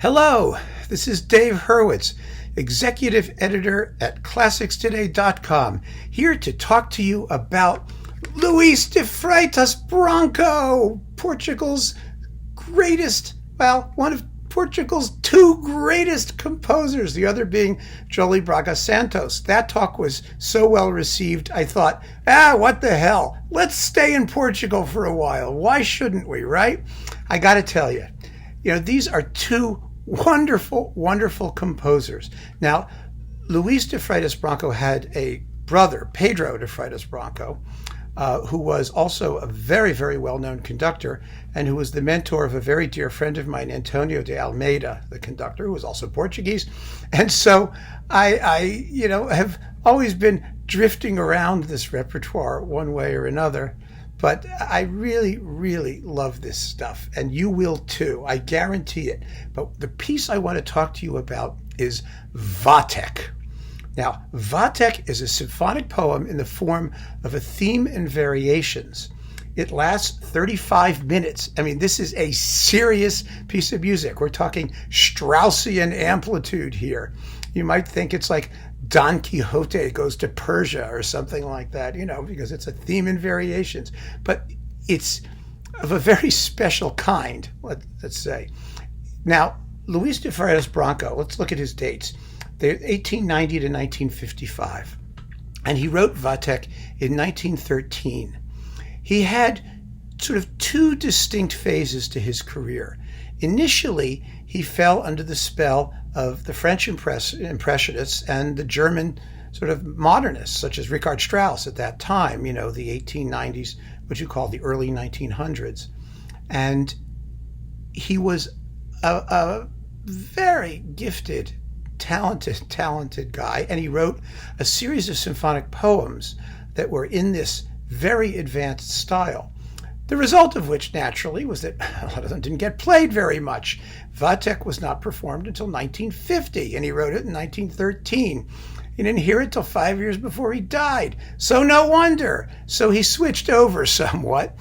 Hello, this is Dave Hurwitz, Executive Editor at ClassicsToday.com, here to talk to you about Luís de Freitas Branco, Portugal's greatest, one of Portugal's two greatest composers, the other being Jolie Braga Santos. That talk was so well received, I thought, what the hell? Let's stay in Portugal for a while. Why shouldn't we, right? I got to tell you, these are two wonderful, wonderful composers. Now, Luís de Freitas Branco had a brother, Pedro de Freitas Branco, who was also a very, very well-known conductor and who was the mentor of a very dear friend of mine, Antonio de Almeida, the conductor, who was also Portuguese. And so I have always been drifting around this repertoire one way or another. But I really, really love this stuff, and you will too, I guarantee it. But the piece I want to talk to you about is VATHEK. Now, VATHEK is a symphonic poem in the form of a theme and variations. It lasts 35 minutes. I mean, this is a serious piece of music. We're talking Straussian amplitude here. You might think it's like Don Quixote goes to Persia or something like that, because it's a theme and variations. But it's of a very special kind, let's say. Now, Luís de Freitas Branco, let's look at his dates. They're 1890 to 1955. And he wrote VATHEK in 1913. He had sort of two distinct phases to his career. Initially, he fell under the spell of the French Impressionists and the German sort of modernists, such as Richard Strauss at that time, the 1890s, what you call the early 1900s. And he was a very gifted, talented guy, and he wrote a series of symphonic poems that were in this very advanced style. The result of which, naturally, was that a lot of them didn't get played very much. VATHEK was not performed until 1950, and he wrote it in 1913. He didn't hear it till 5 years before he died. So no wonder. So he switched over somewhat,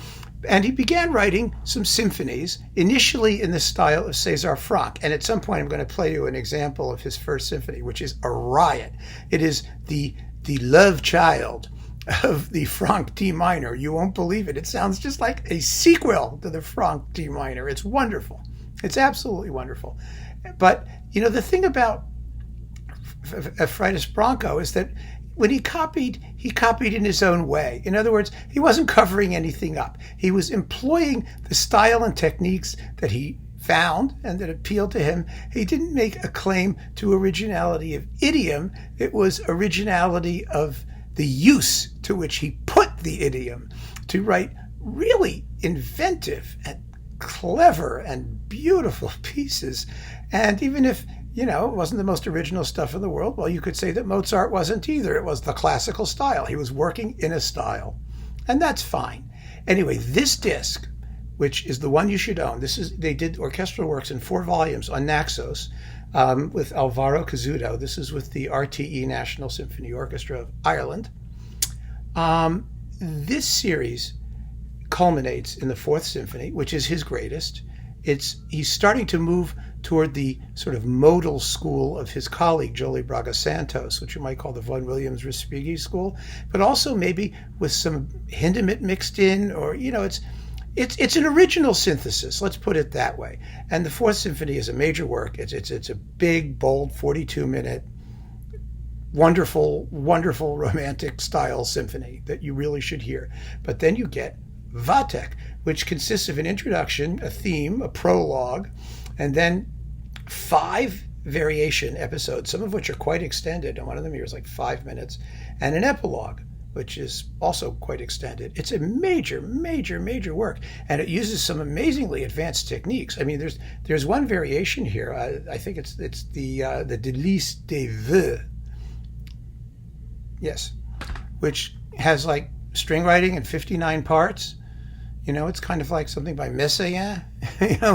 and he began writing some symphonies, initially in the style of César Franck. And at some point, I'm going to play you an example of his first symphony, which is a riot. It is the love child of the Franck D minor. You won't believe it. It sounds just like a sequel to the Franck D minor. It's wonderful. It's absolutely wonderful. But, the thing about Freitas Branco is that when he copied in his own way. In other words, he wasn't covering anything up. He was employing the style and techniques that he found and that appealed to him. He didn't make a claim to originality of idiom. It was originality of the use to which he put the idiom to write really inventive and clever and beautiful pieces. And even if, it wasn't the most original stuff in the world, well, you could say that Mozart wasn't either. It was the classical style. He was working in a style, and that's fine. Anyway, this disc, which is the one you should own, they did orchestral works in 4 volumes on Naxos, with Alvaro Cazudo. This is with the RTE National Symphony Orchestra of Ireland. This series culminates in the 4th Symphony, which is his greatest. He's starting to move toward the sort of modal school of his colleague, Jolie Braga Santos, which you might call the Vaughan Williams Respighi school, but also maybe with some Hindemith mixed in, or, it's an original synthesis, let's put it that way. And the 4th Symphony is a major work. It's a big, bold, 42-minute, wonderful, wonderful romantic style symphony that you really should hear. But then you get VATHEK, which consists of an introduction, a theme, a prologue, and then 5 variation episodes, some of which are quite extended, and one of them here is like 5 minutes, and an epilogue, which is also quite extended. It's a major, major, major work, and it uses some amazingly advanced techniques. I mean, there's one variation here. I think it's the Délices des Vœux, yes, which has like string writing in 59 parts. It's kind of like something by Messiaen,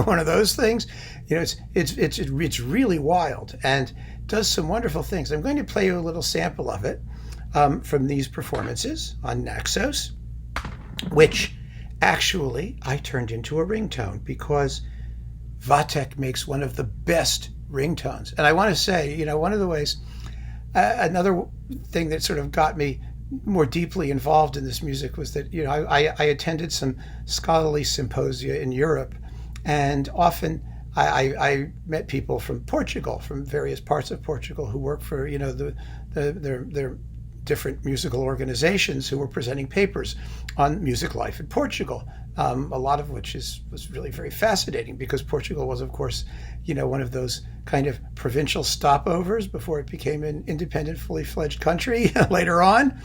one of those things. It's really wild and does some wonderful things. I'm going to play you a little sample of it from these performances on Naxos, which actually I turned into a ringtone because VATHEK makes one of the best ringtones. And I want to say, one of the ways, another thing that sort of got me more deeply involved in this music was that, I attended some scholarly symposia in Europe, and often I met people from Portugal, from various parts of Portugal, who work for, their different musical organizations, who were presenting papers on music life in Portugal, a lot of which was really very fascinating, because Portugal was, of course, one of those kind of provincial stopovers before it became an independent, fully fledged country later on.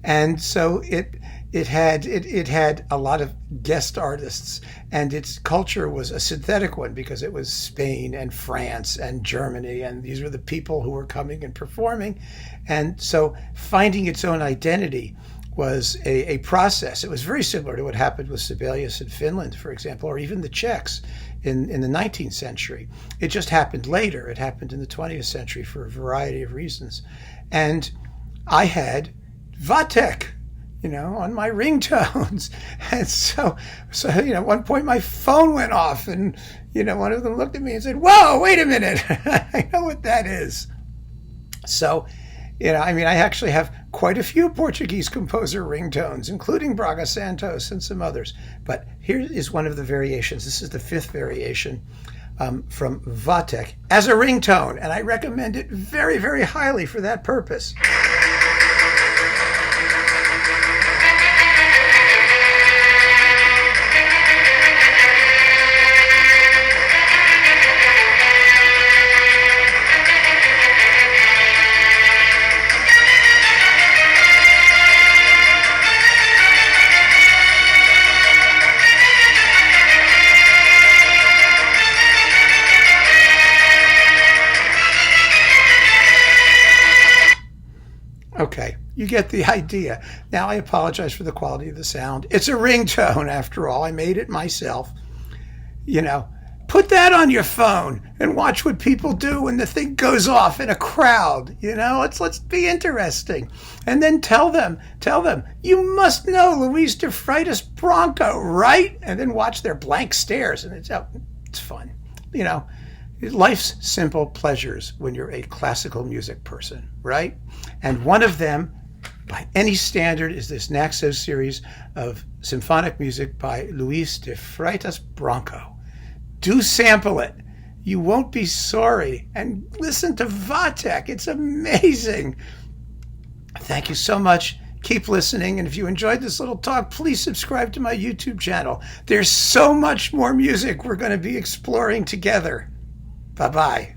And so it had a lot of guest artists, and its culture was a synthetic one, because it was Spain and France and Germany, and these were the people who were coming and performing. And so finding its own identity was a process. It was very similar to what happened with Sibelius in Finland, for example, or even the Czechs in the 19th century. It just happened later. It happened in the 20th century for a variety of reasons. And I had VATHEK, on my ringtones. And so, at one point my phone went off, and, one of them looked at me and said, "Whoa, wait a minute." I know what that is. So, I actually have quite a few Portuguese composer ringtones, including Braga Santos and some others. But here is one of the variations. This is the fifth variation from VATHEK as a ringtone, and I recommend it very, very highly for that purpose. Okay, you get the idea. Now, I apologize for the quality of the sound. It's a ringtone, after all. I made it myself. Put that on your phone and watch what people do when the thing goes off in a crowd. Let's be interesting. And then tell them, "You must know Luís de Freitas Branco, right?" And then watch their blank stares, and it's fun. Life's simple pleasures when you're a classical music person, right? And one of them, by any standard, is this Naxos series of symphonic music by Luís de Freitas Branco. Do sample it. You won't be sorry. And listen to VATHEK. It's amazing. Thank you so much. Keep listening. And if you enjoyed this little talk, please subscribe to my YouTube channel. There's so much more music we're going to be exploring together. Bye-bye.